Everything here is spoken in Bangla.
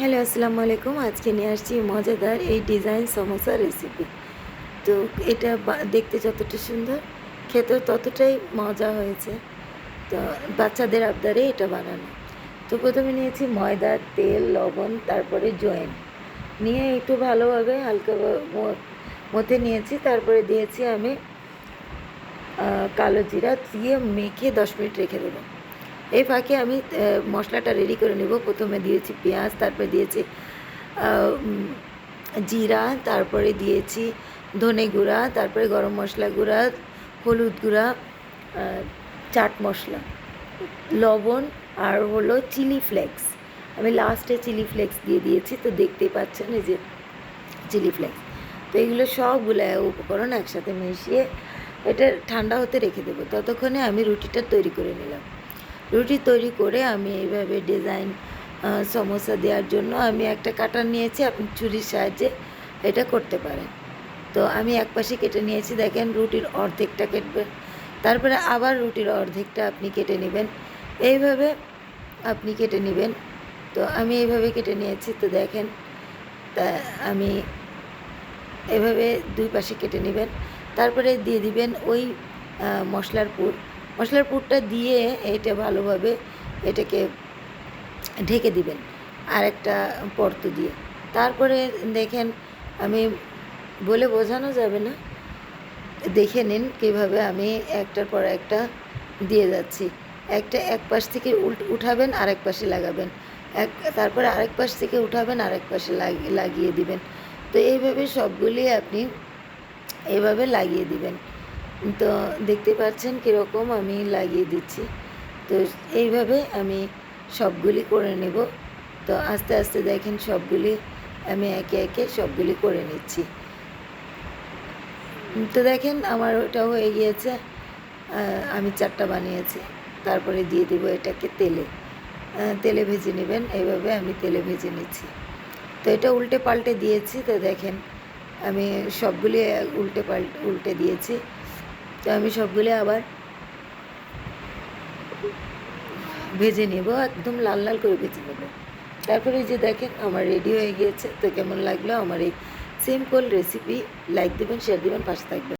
হ্যালো, আসসালামু আলাইকুম। আজকে নিয়ে আসছি মজাদার এই ডিজাইন সমোসা রেসিপি। তো এটা দেখতে যতটা সুন্দর, খেতেও ততটাই মজা হয়েছে। তো বাচ্চাদের আবদারে এটা বানানো। তো প্রথমে নিয়েছি ময়দা, তেল, লবণ, তারপরে জয়েন নিয়ে একটু ভালোভাবে হালকা মথে নিয়েছি। তারপরে দিয়েছি আমি কালো জিরা দিয়ে মেখে 10 মিনিট রেখে দেবো। এই ফাঁকে আমি মশলাটা রেডি করে নেব। প্রথমে দিয়েছি পেঁয়াজ, তারপরে দিয়েছি জিরা, তারপরে দিয়েছি ধনে গুঁড়া, তারপরে গরম মশলা গুঁড়া, হলুদ গুঁড়া, চাট মশলা, লবণ আর হলো চিলি ফ্লেক্স। আমি লাস্টে চিলি ফ্লেক্স দিয়ে দিয়েছি, তো দেখতেই পাচ্ছেন এই যে চিলি ফ্লেক্স। তো এগুলো সবগুলো উপকরণ একসাথে মিশিয়ে এটা ঠান্ডা হতে রেখে দেবো। ততক্ষণে আমি রুটিটা তৈরি করে নিলাম। রুটি তৈরি করে আমি এইভাবে ডিজাইন সমোসা দেওয়ার জন্য আমি একটা কাটার নিয়েছি। আপনি ছুরির সাহায্যে এটা করতে পারেন। তো আমি এক পাশে কেটে নিয়েছি, দেখেন রুটির অর্ধেকটা কেটবেন, তারপরে আবার রুটির অর্ধেকটা আপনি কেটে নেবেন। এইভাবে আপনি কেটে নেবেন। তো আমি এইভাবে কেটে নিয়েছি। তো দেখেন, তা আমি এভাবে দুই পাশে কেটে নেবেন। তারপরে দিয়ে দিবেন ওই মশলার পুরটা দিয়ে এটা ভালোভাবে এটাকে ঢেকে দিবেন আর একটা পর্ত দিয়ে। তারপরে দেখেন, আমি বলে বোঝানো যাবে না, দেখে নিন কীভাবে আমি একটার পর একটা দিয়ে যাচ্ছি। এক পাশ থেকে উঠাবেন, আরেক পাশে লাগাবেন, তারপরে আরেক পাশ থেকে উঠাবেন, আরেক পাশে লাগিয়ে দিবেন। তো এইভাবে সবগুলি আপনি এভাবে লাগিয়ে দিবেন। তো দেখতে পাচ্ছেন কীরকম আমি লাগিয়ে দিচ্ছি। তো এইভাবে আমি সবগুলি করে নেব। তো আস্তে আস্তে দেখেন সবগুলি আমি একে একে সবগুলি করে নিচ্ছি। তো দেখেন আমার ওটা হয়ে গিয়েছে। আমি 4টা বানিয়েছি। তারপরে দিয়ে দেবো এটাকে তেলে ভেজে নেবেন। এইভাবে আমি তেলে ভেজে নিচ্ছি। তো এটা উল্টে পাল্টে দিয়েছি। তো দেখেন আমি সবগুলি উল্টে দিয়েছি। তো আমি সবগুলি আবার ভেজে নেব, একদম লাল লাল করে ভেজে নেব। তারপরে যে দেখেন আমার রেডি হয়ে গিয়েছে। তো কেমন লাগলো আমার এই সিম্পল রেসিপি? লাইক দেবেন, শেয়ার দেবেন, পাশে থাকবেন।